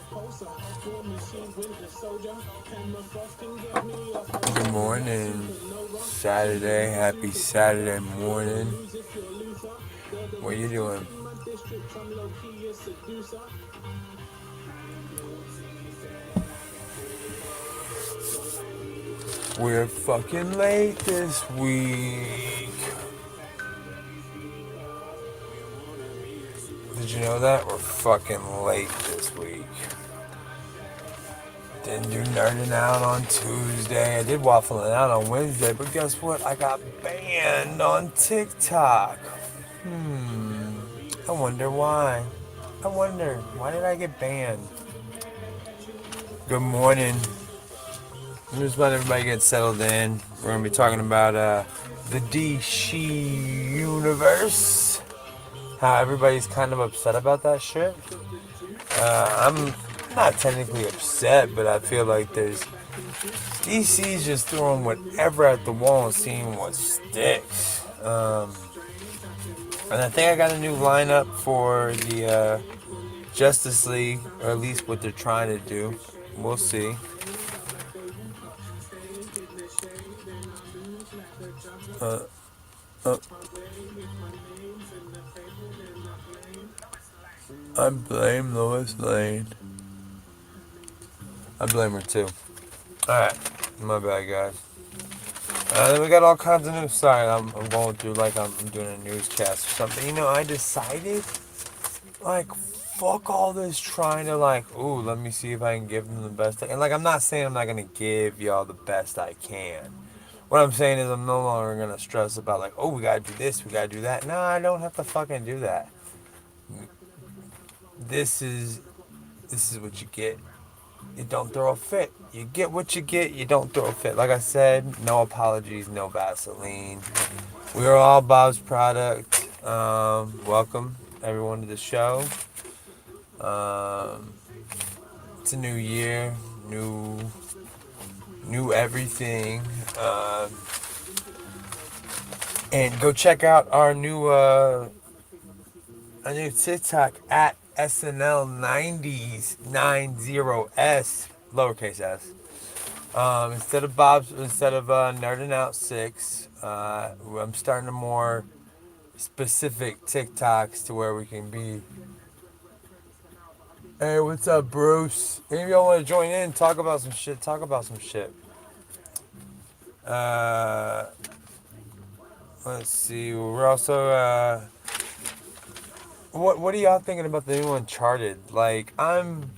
Good morning. Saturday. Happy Saturday morning. What you doing? We're fucking late this week. Did you know that? We're fucking late this week. Didn't do NerdN Out on Tuesday. I did Waffling Out on Wednesday, but guess what? I got banned on TikTok. I wonder why. Why did I get banned? Good morning. I'm just letting everybody get settled in. We're going to be talking about the DC universe. How everybody's kind of upset about that shit. I'm not technically upset, but I feel like DC's just throwing whatever at the wall and seeing what sticks. And I think I got a new lineup for the Justice League, or at least what they're trying to do. We'll see. I blame Lois Lane. I blame her too. Alright, my bad, guys. Then we got all kinds of news. Sorry, I'm going through like I'm doing a newscast or something. You know, I decided, like, fuck all this trying to, like, ooh, let me see if I can give them the best. And, like, I'm not saying I'm not going to give y'all the best I can. What I'm saying is I'm no longer going to stress about, like, oh, we got to do this, we got to do that. No, I don't have to fucking do that. This is what you get. You don't throw a fit. You get what you get. You don't throw a fit. Like I said, no apologies, no Vaseline. We are all Bob's product. Welcome everyone to the show. It's a new year, new everything. And go check out our new TikTok at SNL90s 90s lowercase s. Instead of NerdN Out 6, I'm starting a more specific TikToks to where we can be. Hey, what's up, Bruce? Any of y'all want to join in? Talk about some shit. Let's see. We're also what are y'all thinking about the new Uncharted? Like, I'm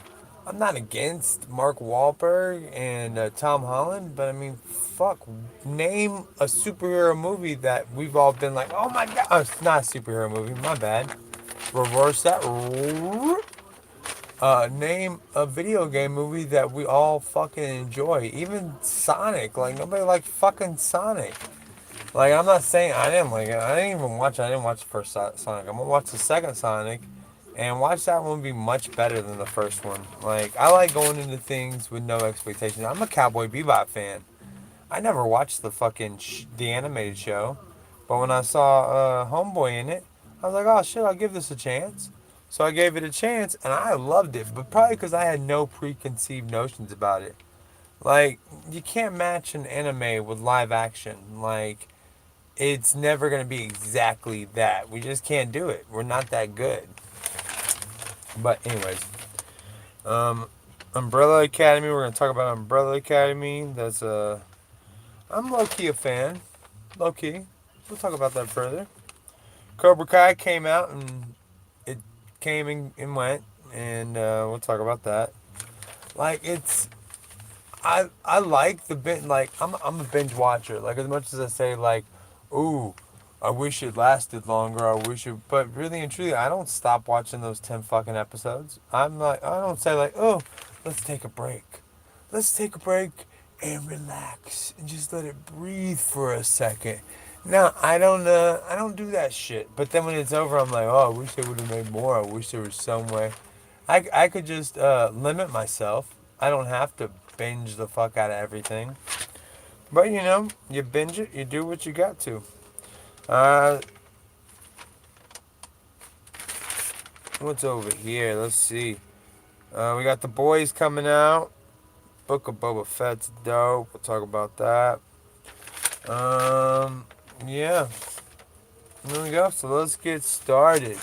not against Mark Wahlberg and Tom Holland, but I mean, fuck, name a superhero movie that we've all been like, oh my god, it's not a superhero movie, my bad. Reverse that. Name a video game movie that we all fucking enjoy. Even Sonic, like nobody liked fucking Sonic. Like, I'm not saying I didn't like it. I didn't watch the first Sonic. I'm gonna watch the second Sonic, and watch that one be much better than the first one. Like, I like going into things with no expectations. I'm a Cowboy Bebop fan. I never watched the animated show, but when I saw Homeboy in it, I was like, oh shit, I'll give this a chance. So I gave it a chance, and I loved it, but probably because I had no preconceived notions about it. Like, you can't match an anime with live action. Like, it's never going to be exactly that. We just can't do it. We're not that good. But anyways, Umbrella Academy. We're going to talk about Umbrella Academy. I'm low-key a fan. Low-key. We'll talk about that further. Cobra Kai came out, and it came and went. And we'll talk about that. Like, I like the bit. Like, I'm a binge watcher. Like, as much as I say, like, ooh, I wish it lasted longer. But really and truly, I don't stop watching those 10 fucking episodes. I don't say like, oh, let's take a break. Let's take a break and relax and just let it breathe for a second. No, I don't do that shit. But then when it's over, I'm like, oh, I wish they would have made more. I wish there was some way. I could just limit myself. I don't have to binge the fuck out of everything. But, you binge it, you do what you got to. What's over here? Let's see. We got The Boys coming out. Book of Boba Fett's dope. We'll talk about that. Um, yeah. There we go. So let's get started.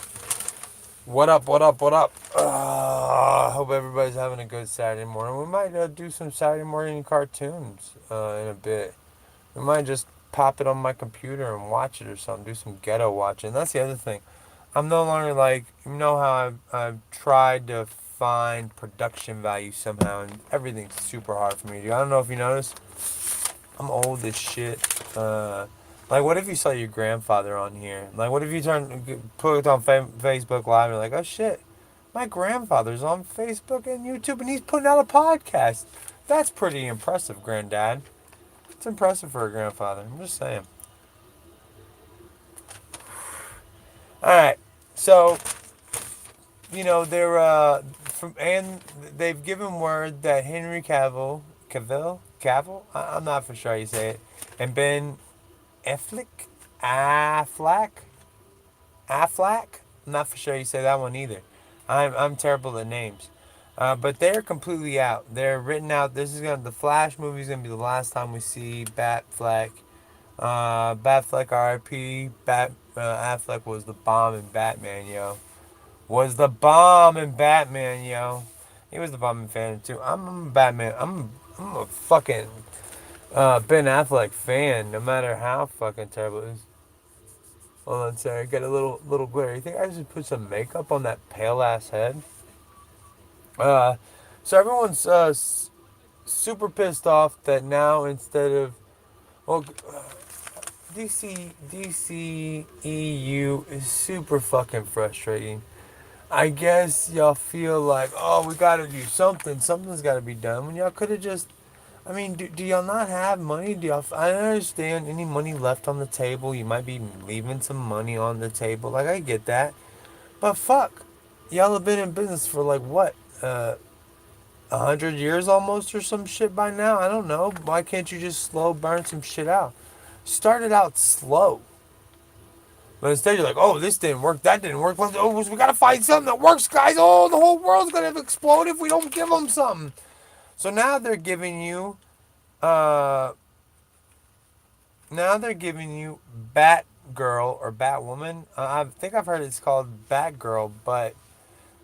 What up, what up, what up? Hope everybody's having a good Saturday morning. We might do some Saturday morning cartoons in a bit. We might just pop it on my computer and watch it or something. Do some ghetto watching. That's the other thing. I'm no longer like, you know how I've tried to find production value somehow, and everything's super hard for me to do. I don't know if you noticed. I'm old as shit. Like, what if you saw your grandfather on here? Like, what if you put it on Facebook Live and you're like, oh shit, my grandfather's on Facebook and YouTube and he's putting out a podcast. That's pretty impressive, Granddad. It's impressive for a grandfather. I'm just saying. All right, so they're and they've given word that Henry Cavill, I'm not for sure how you say it, and Ben Affleck, Affleck, Affleck. I'm not for sure you say that one either. I'm terrible at names. But they're completely out. They're written out. The Flash movie is gonna be the last time we see Batfleck. Batfleck R.I.P. Affleck was the bomb in Batman, yo. Was the bomb in Batman, yo. He was the bomb in fan too. I'm a Batman. I'm a fucking Ben Affleck fan, no matter how fucking terrible it is. Hold on, sorry, I got a little glare. You think I should put some makeup on that pale ass head? Uh, so everyone's super pissed off that now instead of well, DC EU is super fucking frustrating. I guess y'all feel like, oh, we gotta do something. Something's gotta be done. When y'all could have just, I mean, do y'all not have money? I don't understand any money left on the table. You might be leaving some money on the table. Like, I get that. But fuck. Y'all have been in business for like what? 100 years almost or some shit by now? I don't know. Why can't you just slow burn some shit out? Start it out slow. But instead, you're like, oh, this didn't work, that didn't work. We gotta find something that works, guys. Oh, the whole world's gonna explode if we don't give them something. So uh, now they're giving you Batgirl or Batwoman. I think I've heard it's called Batgirl, but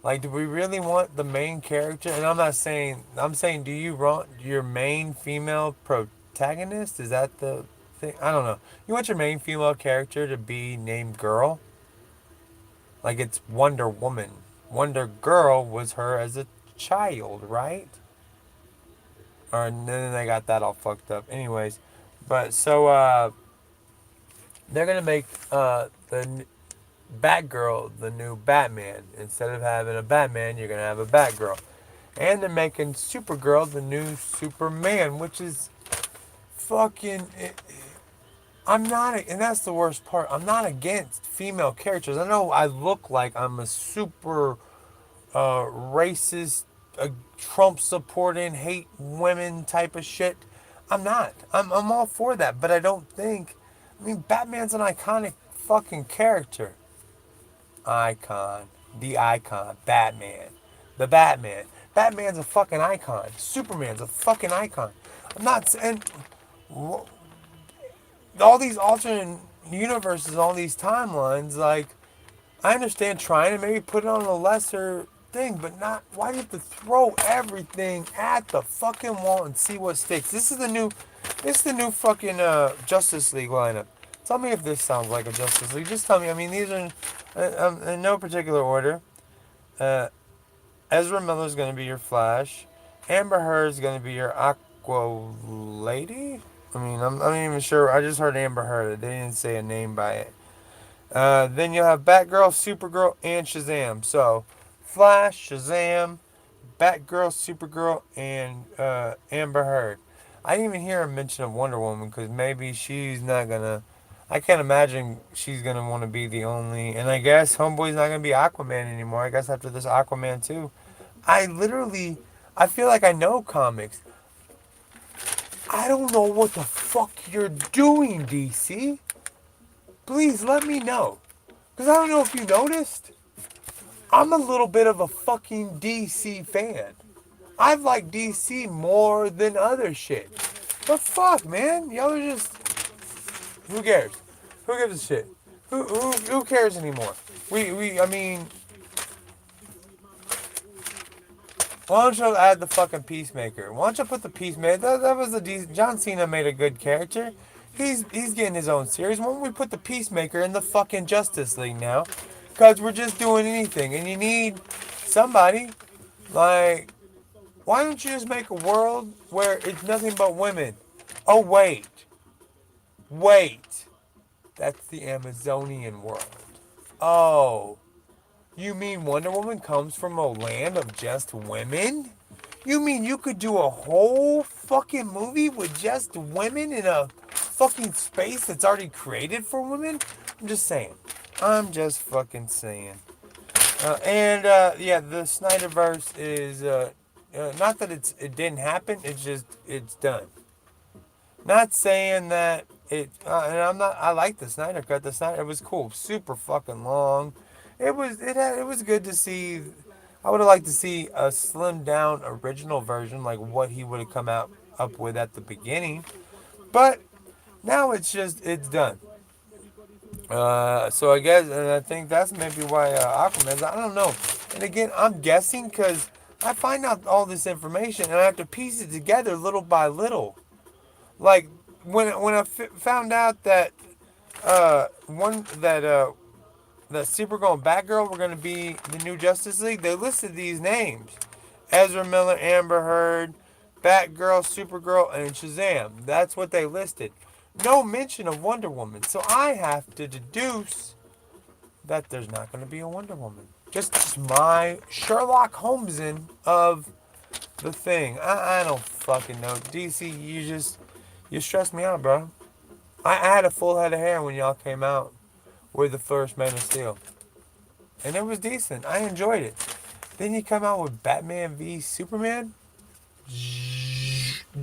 like, do we really want the main character? And I'm saying, do you want your main female protagonist? Is that the thing? I don't know. You want your main female character to be named Girl? Like it's Wonder Woman. Wonder Girl was her as a child, right? Or then they got that all fucked up. Anyways, but they're gonna make the Batgirl the new Batman. Instead of having a Batman, you're gonna have a Batgirl. And they're making Supergirl the new Superman, which is fucking. I'm not, and that's the worst part. I'm not against female characters. I know I look like I'm a super racist, Trump supporting, hate women type of shit. I'm not. I'm all for that, but I don't think. I mean, Batman's an iconic fucking character. Icon. The icon. Batman. The Batman. Batman's a fucking icon. Superman's a fucking icon. I'm not saying all these alternate universes, all these timelines, like, I understand trying to maybe put it on a lesser thing, but not. Why do you have to throw everything at the fucking wall and see what sticks? This is the new fucking Justice League lineup. Tell me if this sounds like a Justice League. Just tell me. I mean, these are in no particular order. Uh, Ezra Miller's gonna be your Flash. Amber Heard's gonna be your Aqua Lady. I mean, I'm not even sure. I just heard Amber Heard. They didn't say a name by it. Then you'll have Batgirl, Supergirl, and Shazam. So, Flash, Shazam, Batgirl, Supergirl, and Amber Heard. I didn't even hear a mention of Wonder Woman because maybe she's not gonna. I can't imagine she's gonna want to be the only. And I guess Homeboy's not gonna be Aquaman anymore. I guess after this Aquaman too. I literally, I feel like I know comics. I don't know what the fuck you're doing, DC. Please let me know. Because I don't know if you noticed. I'm a little bit of a fucking DC fan. I've liked DC more than other shit. But fuck, man. Y'all are just. Who cares? Who gives a shit? Who cares anymore? I mean, why don't you add the fucking Peacemaker? Why don't you put the Peacemaker? That was a decent. John Cena made a good character. He's getting his own series. Why don't we put the Peacemaker in the fucking Justice League now? Because we're just doing anything. And you need somebody. Like, why don't you just make a world where it's nothing but women? Oh, wait. Wait. That's the Amazonian world. Oh. You mean Wonder Woman comes from a land of just women? You mean you could do a whole fucking movie with just women in a fucking space that's already created for women? I'm just saying. I'm just fucking saying. Yeah, the Snyderverse is not that it didn't happen. It's done. Not saying that and I'm not. I like the Snyder cut. The Snyder it was cool. Super fucking long. It was good to see. I would have liked to see a slimmed down original version, like what he would have come out up with at the beginning. But now it's done. So I guess, and I think that's maybe why Aquaman's. I don't know. And again, I'm guessing because I find out all this information and I have to piece it together little by little. Like when I found out that one that Supergirl and Batgirl were going to be the new Justice League, they listed these names: Ezra Miller, Amber Heard, Batgirl, Supergirl, and Shazam. That's what they listed. No mention of Wonder Woman. So I have to deduce that there's not going to be a Wonder Woman. Just my Sherlock Holmesin of the thing. I don't fucking know. DC, you stressed me out, bro. I had a full head of hair when y'all came out with the first Man of Steel. And it was decent. I enjoyed it. Then you come out with Batman v Superman.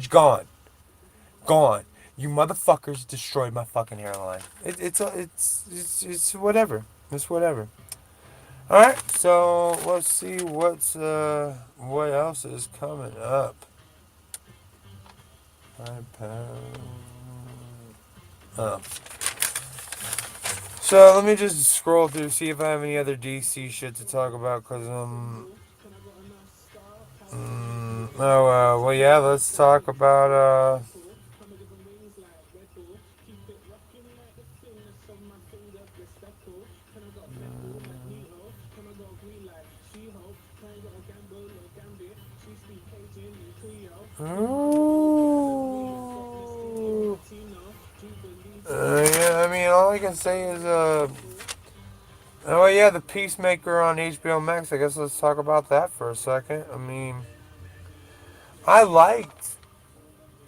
Gone. Gone. You motherfuckers destroyed my fucking hairline. It's whatever. It's whatever. Alright, so let's see what else is coming up. Oh. So let me just scroll through, see if I have any other DC shit to talk about, cause well yeah, let's talk about yeah, I mean, all I can say is, oh yeah, the Peacemaker on HBO Max. I guess let's talk about that for a second. I mean, I liked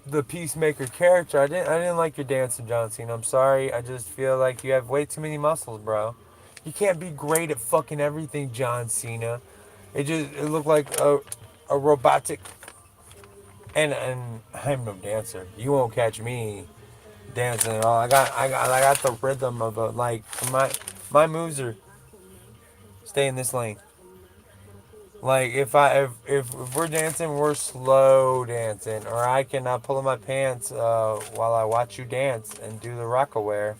the Peacemaker character. I didn't like your dancing, John Cena. I'm sorry. I just feel like you have way too many muscles, bro. You can't be great at fucking everything, John Cena. It looked like a robotic. And I'm no dancer. You won't catch me dancing at all. I got the rhythm of a like my moves are stay in this lane. Like if we're dancing, we're slow dancing, or I cannot pull in my pants while I watch you dance and do the rockaware.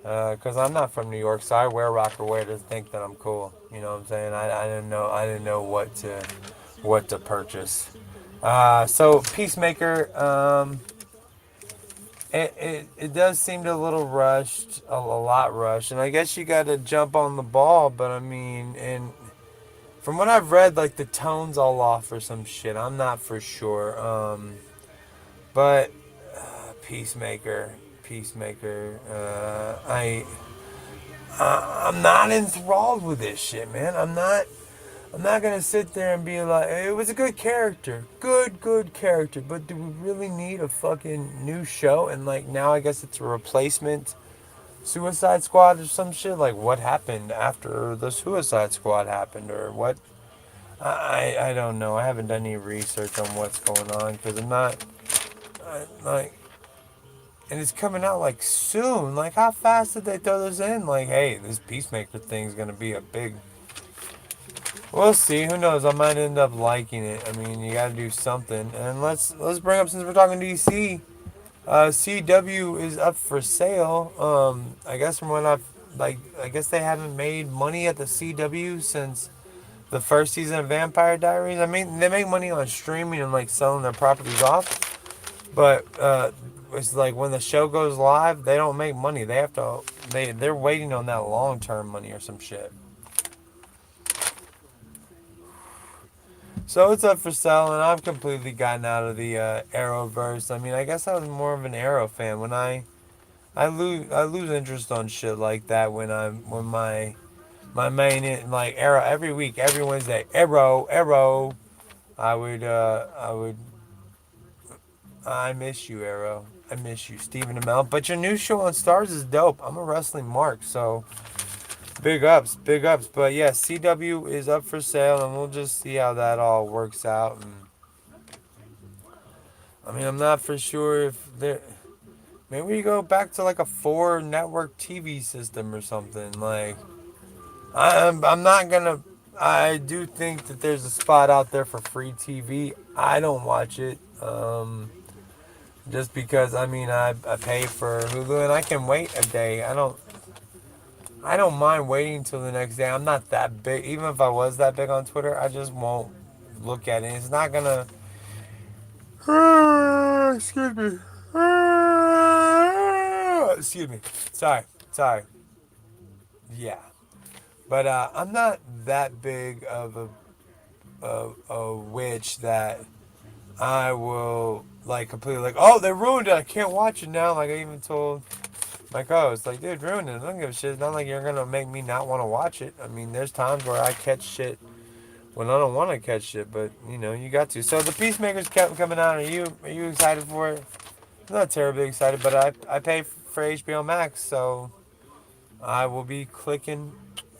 Cause I'm not from New York, so I wear rockaware to think that I'm cool. You know what I'm saying? I didn't know what to purchase. So Peacemaker, it does seem a little rushed, a lot rushed, and I guess you got to jump on the ball. But I mean, and from what I've read, like the tone's all off or some shit. I'm not for sure. But Peacemaker. I'm not enthralled with this shit, man. I'm not. I'm not gonna sit there and be like, it was a good character, good character, but do we really need a fucking new show? And like now, I guess it's a replacement Suicide Squad or some shit. Like what happened after the Suicide Squad happened, or what? I don't know. I haven't done any research on what's going on because I'm not like, and it's coming out like soon. Like how fast did they throw this in? Like, hey, this Peacemaker thing's gonna be a big We'll see. Who knows? I might end up liking it. I mean, you got to do something. And let's bring up, since we're talking DC. CW is up for sale. I guess from when I guess they haven't made money at the CW since the first season of Vampire Diaries. I mean, they make money on streaming and like selling their properties off, but it's like when the show goes live, they don't make money. They have to. They're waiting on that long term money or some shit. So it's up for sale, and I've completely gotten out of the Arrowverse. I mean, I guess I was more of an Arrow fan when I lose interest on shit like that when my main like Arrow every week, every Wednesday, Arrow. I miss you, Arrow. I miss you, Stephen Amell. But your new show on Stars is dope. I'm a wrestling mark, so big ups, big ups. But yeah, CW is up for sale, and we'll just see how that all works out. And I mean, I'm not for sure if there. Maybe we go back to like a four network TV system or something. Like I'm not gonna. I do think that there's a spot out there for free TV. I don't watch it. Just because I mean I pay for Hulu and I can wait a day. I don't mind waiting until the next day. I'm not that big. Even if I was that big on Twitter, I just won't look at it. It's not gonna. Excuse me. Excuse me. Sorry. Sorry. Yeah. But I'm not that big of a witch that I will like completely like, oh, they ruined it. I can't watch it now. Like I even told my co-host, like, dude, ruined it. I don't give a shit. It's not like you're gonna make me not want to watch it. I mean, there's times where I catch shit when I don't want to catch shit, but you know, you got to. So the Peacemakers kept coming out. Are you excited for it? I'm not terribly excited, but I pay for HBO Max, so I will be clicking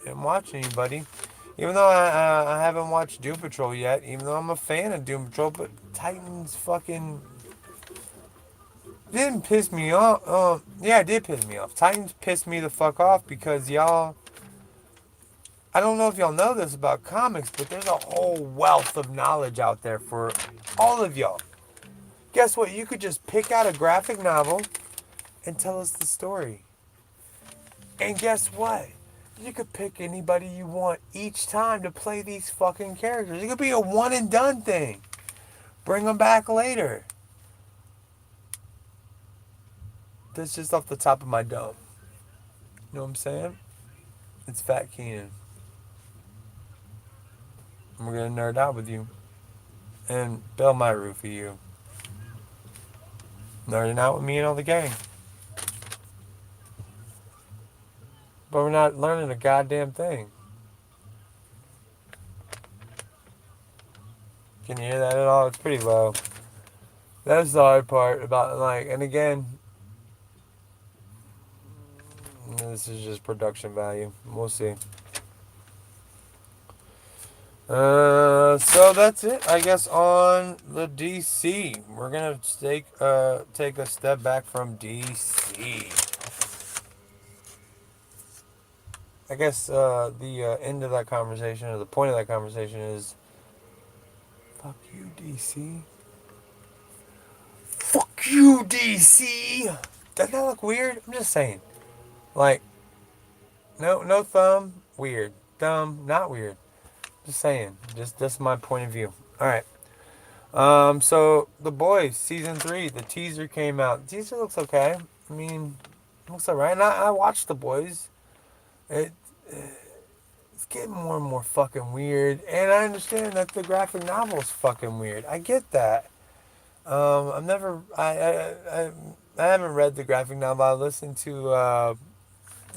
and watching you, buddy. Even though I haven't watched Doom Patrol yet, even though I'm a fan of Doom Patrol, but Titans fucking didn't piss me off. Yeah, it did piss me off. Titans pissed me the fuck off because y'all. I don't know if y'all know this about comics, but there's a whole wealth of knowledge out there for all of y'all. Guess what? You could just pick out a graphic novel and tell us the story. And guess what? You could pick anybody you want each time to play these fucking characters. It could be a one and done thing. Bring them back later. That's just off the top of my dome. You know what I'm saying? It's Fat Keenan. And we're going to nerd out with you. And Bill might root for you. Nerding out with me and all the gang. But we're not learning a goddamn thing. Can you hear that at all? It's pretty low. That's the hard part about, like, and again, this is just production value. We'll see. So that's it, I guess, on the DC. We're gonna take a step back from DC. I guess the end of that conversation, or the point of that conversation, is fuck you, DC. Fuck you, DC. Doesn't that look weird? I'm just saying. Like, no thumb, weird. Thumb, not weird. Just saying. Just that's my point of view. All right. So The Boys season 3, the teaser came out. The teaser looks okay. I mean, it looks alright. And I watched The Boys. It's getting more and more fucking weird, and I understand that the graphic novel is fucking weird. I get that. I've never, I haven't read the graphic novel. I listened to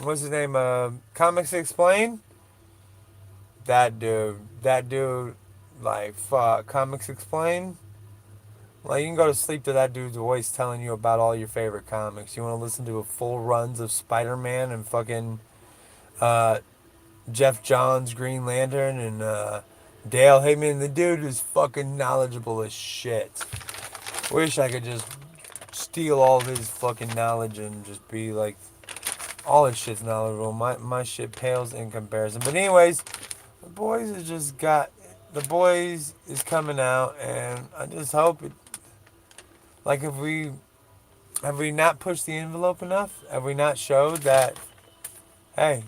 what's his name? Comics Explained. That dude, like fuck, Comics Explained. Like you can go to sleep to that dude's voice telling you about all your favorite comics. You want to listen to a full runs of Spider-Man and fucking uh, Jeff Johns Green Lantern and Dale Heyman. The dude is fucking knowledgeable as shit. Wish I could just steal all of his fucking knowledge and just be like, all his shit's knowledgeable. My shit pales in comparison. But anyways, The boys has just got. The boys is coming out, and I just hope it. Like, if we have we not pushed the envelope enough? Have we not showed that? Hey,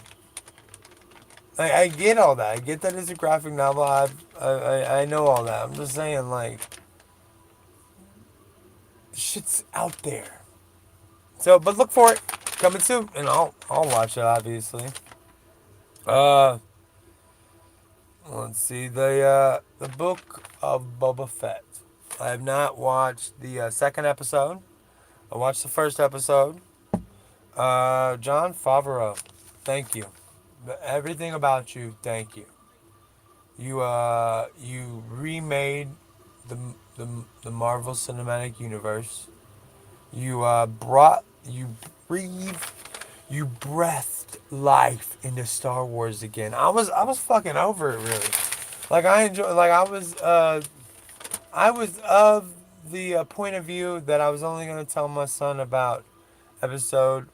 I get all that. I get that it's a graphic novel. I know all that. I'm just saying, like, shit's out there. So, but look for it coming soon, and I'll watch it obviously. Uh, let's see the book of Boba Fett. I have not watched the second episode. I watched the first episode. John Favreau, thank you. Everything about you, thank you. You remade the the the Marvel Cinematic Universe. You breathed you breathed life into Star Wars again. I was fucking over it really. Like I enjoy like I was of the point of view that I was only gonna tell my son about episode.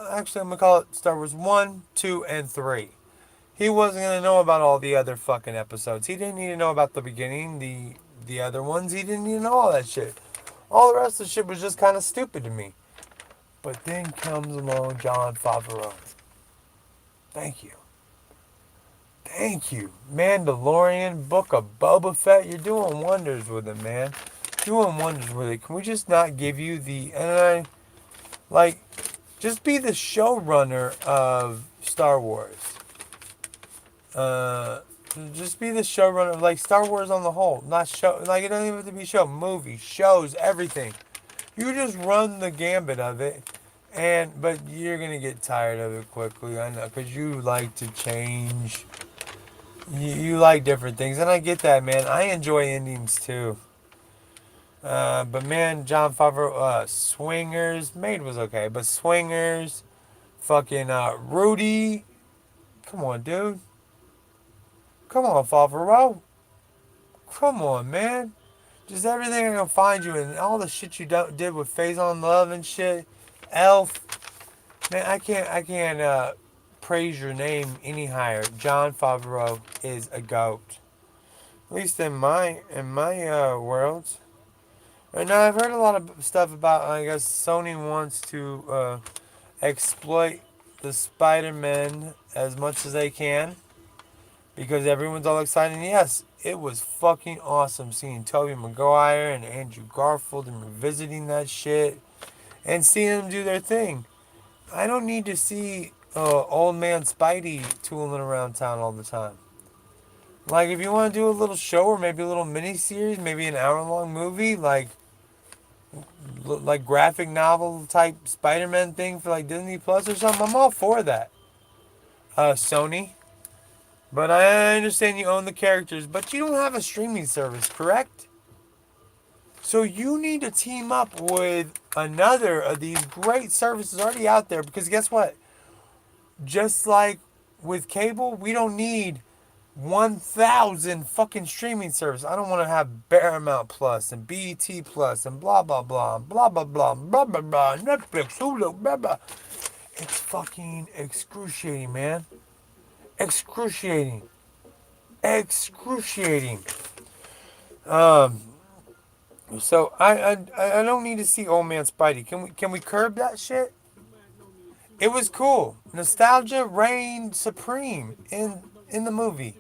Actually, I'm gonna call it Star Wars 1, 2, and 3. He wasn't gonna know about all the other fucking episodes. He didn't need to know about the beginning, the other ones. He didn't need to know all that shit. All the rest of the shit was just kind of stupid to me. But then comes along John Favreau. Thank you. Thank you. Mandalorian, Book of Boba Fett. You're doing wonders with it, man. Doing wonders with it. Can we just not give you the... And like, just be the showrunner of Star Wars. Uh, just be the showrunner, like Star Wars on the whole. Not show... Like, it doesn't even have to be show. Movies, shows, everything. You just run the gambit of it. But you're gonna get tired of it quickly, I know, because you like to change. You like different things, and I get that, man. I enjoy endings too. But man, John Favreau, Swingers, Maid was okay, but Swingers, fucking Rudy, come on, dude, come on, Favreau, come on, man. Just everything I can find you and all the shit you did with Phase on Love and shit, Elf, man, I can't praise your name any higher. John Favreau is a goat. At least in my world. Right now, I've heard a lot of stuff about. I guess Sony wants to exploit the Spider-Man as much as they can because everyone's all excited. And yes, it was fucking awesome seeing Tobey Maguire and Andrew Garfield and revisiting that shit and seeing them do their thing. I don't need to see old man Spidey tooling around town all the time. Like, if you want to do a little show or maybe a little mini series, maybe an hour-long movie, like graphic novel type Spider-Man thing for like Disney Plus or something, I'm all for that. Sony. But I understand you own the characters, but you don't have a streaming service, correct? So you need to team up with another of these great services already out there because guess what? Just like with cable, we don't need 1,000 fucking streaming service. I don't want to have Paramount Plus and BET Plus and blah blah blah blah blah blah blah blah blah Netflix, Hulu, blah blah. It's fucking excruciating, man. Excruciating. Excruciating. Um. So I don't need to see Old Man Spidey. Can we curb that shit? It was cool. Nostalgia reigned supreme in the movie.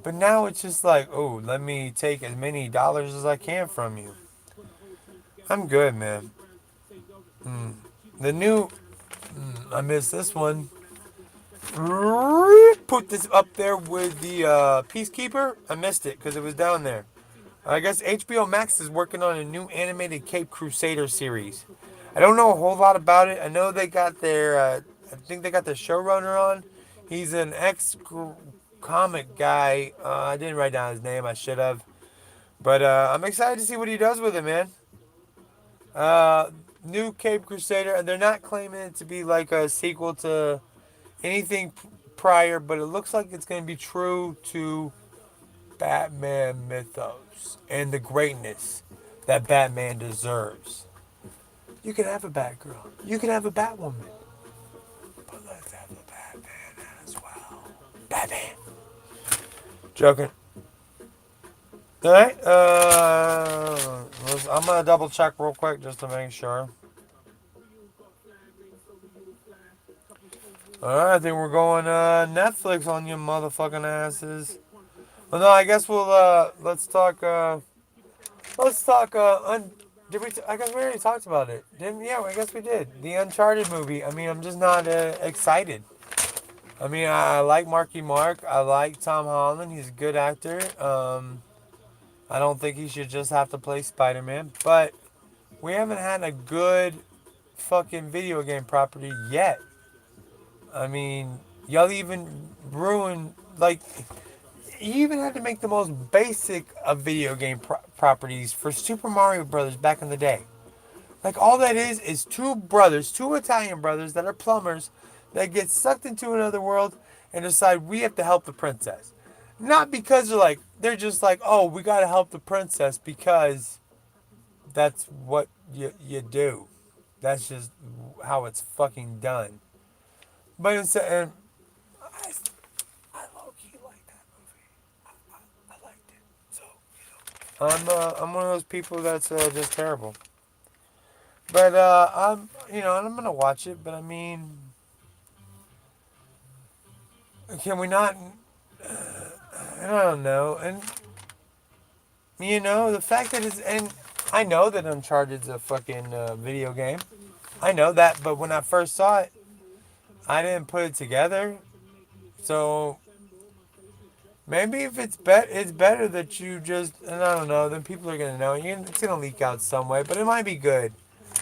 But now it's just like, oh, let me take as many dollars as I can from you. I'm good, man. Mm. The new, I missed this one. Put this up there with the Peacekeeper. I missed it because it was down there. I guess HBO Max is working on a new animated Cape Crusader series. I don't know a whole lot about it. I know they got I think they got their showrunner on. He's an ex-comic guy. I didn't write down his name. I should have. But I'm excited to see what he does with it, man. New Cape Crusader, and they're not claiming it to be like a sequel to anything prior, but it looks like it's going to be true to Batman mythos and the greatness that Batman deserves. You can have a Batgirl. You can have a Batwoman. But let's have a Batman as well. Batman. Joking. All right. I'm gonna double check real quick just to make sure. All right, I think we're going Netflix on you motherfucking asses. Well, no, I guess we'll let's talk did we? I guess we already talked about it. Didn't? Yeah, I guess we did. The Uncharted movie. I mean, I'm just not excited. I mean, I like Marky Mark. I like Tom Holland. He's a good actor. I don't think he should just have to play Spider Man. But we haven't had a good fucking video game property yet. I mean, y'all even ruined like you even had to make the most basic of video game properties for Super Mario Brothers back in the day. Like all that is two brothers, two Italian brothers that are plumbers that get sucked into another world and decide we have to help the princess. Not because they're just like, oh, we gotta help the princess because that's what you do. That's just how it's fucking done. But instead, and I low key like that movie. I liked it. So I'm one of those people that's just terrible. But and I'm gonna watch it. But I mean, can we not? I don't know. And the fact that and I know that Uncharted's a fucking video game. I know that, but when I first saw it, I didn't put it together. So maybe if it's better that you just, and I don't know. Then people are gonna know. It's gonna leak out some way, but it might be good.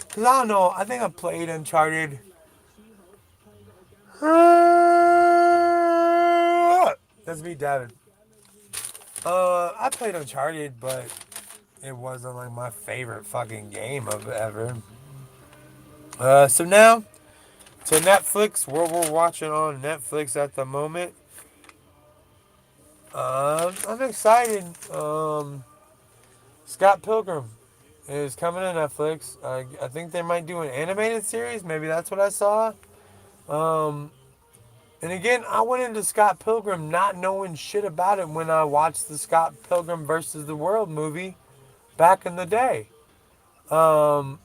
Cause I don't know. I think I played Uncharted. That's me, David. I played Uncharted, but it wasn't like my favorite fucking game of ever. So now to Netflix, what we're watching on Netflix at the moment. I'm excited. Scott Pilgrim is coming to Netflix. I think they might do an animated series. Maybe that's what I saw. Um, and again, I went into Scott Pilgrim not knowing shit about it when I watched the Scott Pilgrim versus the World movie back in the day. Um,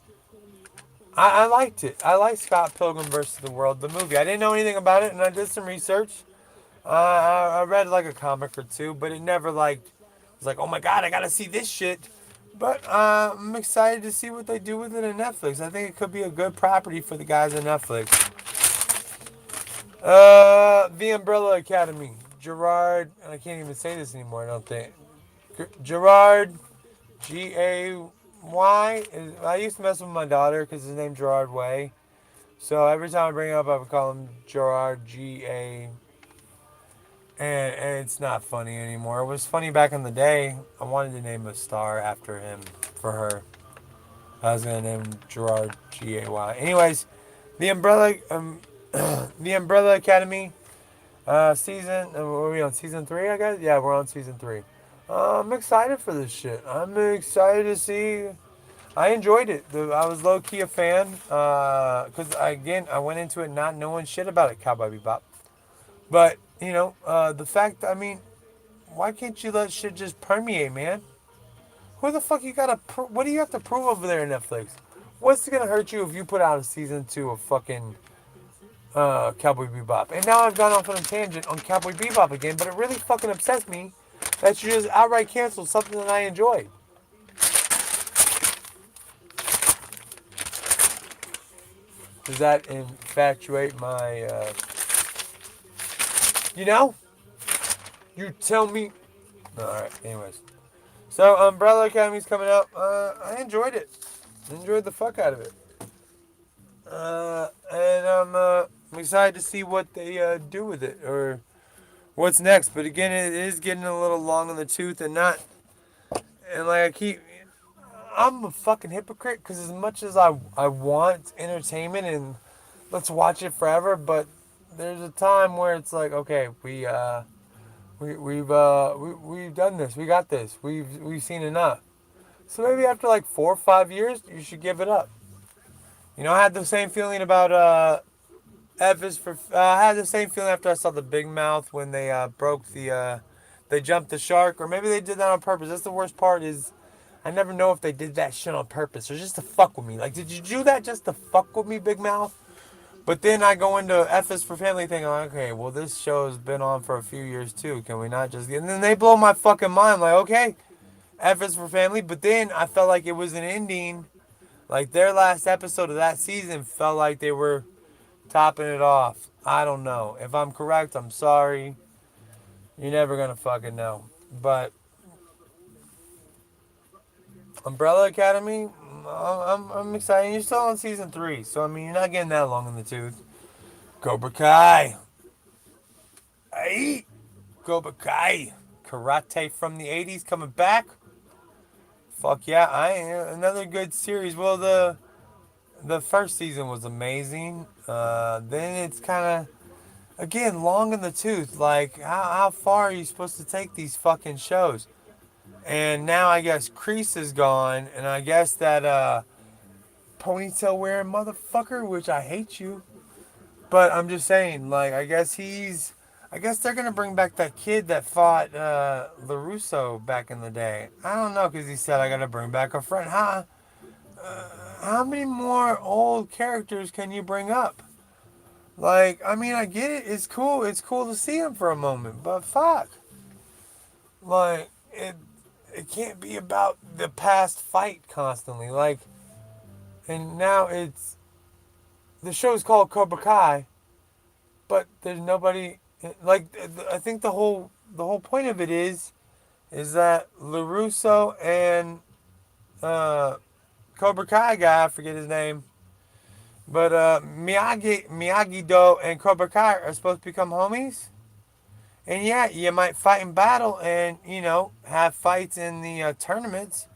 I liked it. I liked Scott Pilgrim versus the World, the movie. I didn't know anything about it, and I did some research. I read like a comic or two, but it never was like, oh my god, I gotta see this shit. But I'm excited to see what they do with it in Netflix. I think it could be a good property for the guys at Netflix. The Umbrella Academy. Gerard, I can't even say this anymore, I don't think. Gerard, Gay. I used to mess with my daughter because his name's Gerard Way. So every time I bring it up, I would call him Gerard Ga. And it's not funny anymore. It was funny back in the day. I wanted to name a star after him for her. I was gonna name him Gerard Gay. Anyways, the Umbrella the Umbrella Academy season. Are we on season 3? I guess. Yeah, we're on season 3. I'm excited for this shit. I'm excited to see. I enjoyed it. I was low key a fan because again I went into it not knowing shit about it. Cowboy Bebop. But the fact. I mean, why can't you let shit just permeate, man? Who the fuck you gotta? What do you have to prove over there in Netflix? What's it gonna hurt you if you put out a season 2 of fucking Cowboy Bebop? And now I've gone off on a tangent on Cowboy Bebop again, but it really fucking upsets me that you just outright canceled something that I enjoyed. Does that infatuate my? You know? You tell me. All right. Anyways, so Umbrella Academy's coming out. I enjoyed it. Enjoyed the fuck out of it. And I'm excited to see what they do with it or what's next. But again, it is getting a little long in the tooth and not. And I'm a fucking hypocrite because as much as I want entertainment and let's watch it forever, but there's a time where it's like, okay, we've done this, we got this, we've seen enough. So maybe after like 4 or 5 years, you should give it up. I had the same feeling about F is for. I had the same feeling after I saw the Big Mouth when they broke the they jumped the shark, or maybe they did that on purpose. That's the worst part is I never know if they did that shit on purpose or just to fuck with me. Like, did you do that just to fuck with me, Big Mouth? But then I go into F is for Family thing. I'm like, okay, well, this show's been on for a few years too. Can we not just get. And then they blow my fucking mind. Like, okay, F is for Family. But then I felt like it was an ending. Like, their last episode of that season felt like they were topping it off. I don't know. If I'm correct, I'm sorry. You're never going to fucking know. But Umbrella Academy, I'm excited. You're still on season 3. So, I mean, you're not getting that long in the tooth. Cobra Kai. Hey, Cobra Kai. Karate from the 80s coming back. Fuck yeah, another good series. Well, the first season was amazing. Then it's kind of again long in the tooth. Like how far are you supposed to take these fucking shows? And now I guess Crease is gone, and I guess that ponytail wearing motherfucker, which I hate you. But I'm just saying, like I guess they're gonna bring back that kid that fought LaRusso back in the day. I don't know, cause he said I gotta bring back a friend. How many more old characters can you bring up? Like, I mean, I get it. It's cool. It's cool to see him for a moment, but fuck, like it can't be about the past fight constantly. Like, and now it's the show's called Cobra Kai, but there's nobody. Like, I think the whole point of it is that LaRusso and uh, Cobra Kai guy, I forget his name, but Miyagi Do and Cobra Kai are supposed to become homies. And yeah, you might fight in battle and have fights in the tournaments,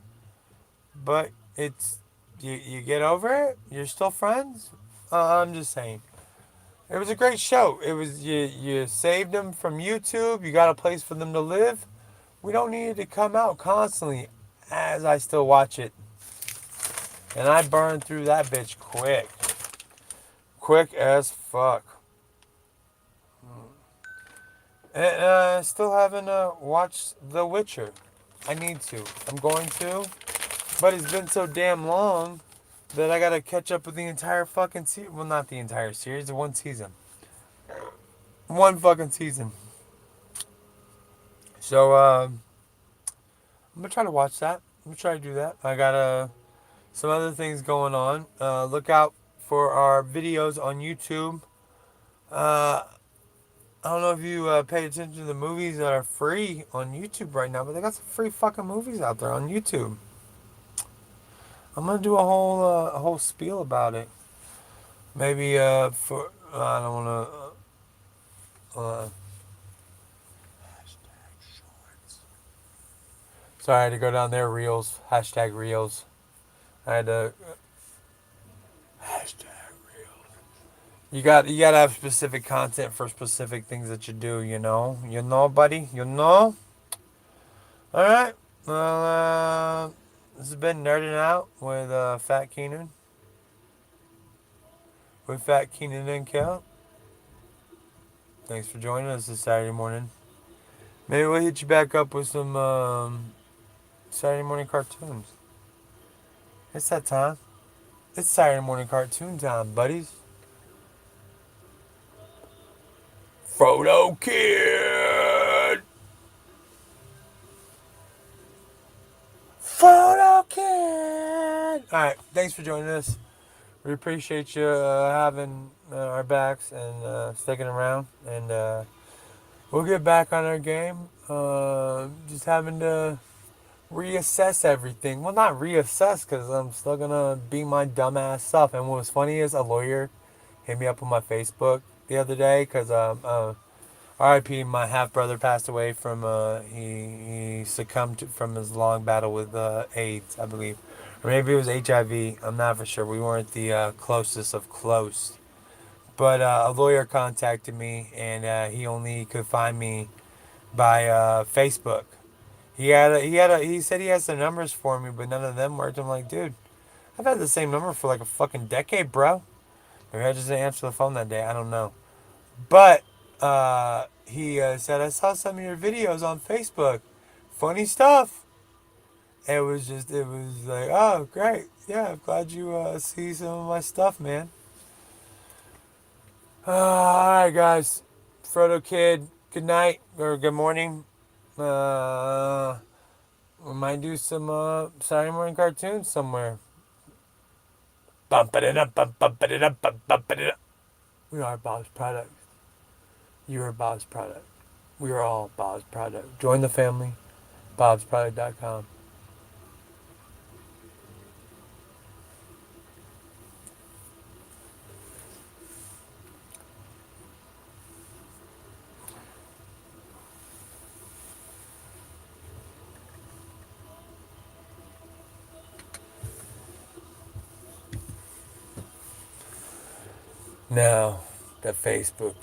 but it's you get over it. You're still friends. I'm just saying. It was a great show. It was you saved them from YouTube. You got a place for them to live. We don't need it to come out constantly, as I still watch it, and I burned through that bitch quick as fuck. And still haven't watched The Witcher. I need to. I'm going to, but it's been so damn long that I gotta catch up with the entire fucking series. Well, not the entire series, the one season. One fucking season. So, I'm gonna try to watch that. I'm gonna try to do that. I got some other things going on. Look out for our videos on YouTube. Uh, I don't know if you pay attention to the movies that are free on YouTube right now, but they got some free fucking movies out there on YouTube. I'm gonna do a whole spiel about it. Maybe for I don't wanna hashtag shorts. Sorry, I had to go down there. Reels. Hashtag reels. I had to hashtag reels. You gotta have specific content for specific things that you do. Buddy. All right. Well, this has been nerding out with Fat Keenan. With Fat Keenan and Kell. Thanks for joining us this Saturday morning. Maybe we'll hit you back up with some Saturday morning cartoons. It's that time. It's Saturday morning cartoon time, buddies. Frodo Kid! Frodo Kid! Alright, thanks for joining us. We appreciate you having our backs and sticking around. And we'll get back on our game. Just having to reassess everything. Well, not reassess because I'm still going to be my dumbass stuff. And what was funny is a lawyer hit me up on my Facebook the other day because RIP, my half brother passed away from he succumbed from his long battle with AIDS, I believe, or maybe it was HIV. I'm not for sure. We weren't the closest of close, but a lawyer contacted me, and he only could find me by Facebook. He said he has some numbers for me, but none of them worked. I'm like, dude, I've had the same number for like a fucking decade, bro. Maybe I just didn't answer the phone that day. I don't know. But He said, I saw some of your videos on Facebook. Funny stuff. It was like, oh, great. Yeah, I'm glad you see some of my stuff, man. Alright, guys. Frodo Kid, good night or good morning. We might do some Saturday morning cartoons somewhere. Bump it up, bump it up, bump it up. We are Bob's product. You are Bob's product. We are all Bob's product. Join the family. Bob'sProduct.com. Now, the Facebook.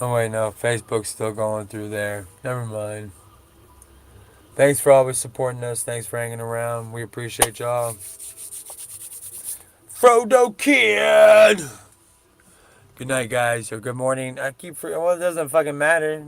Oh, wait, no. Facebook's still going through there. Never mind. Thanks for always supporting us. Thanks for hanging around. We appreciate y'all. Frodo Kid! Good night, guys, or good morning. Well, it doesn't fucking matter.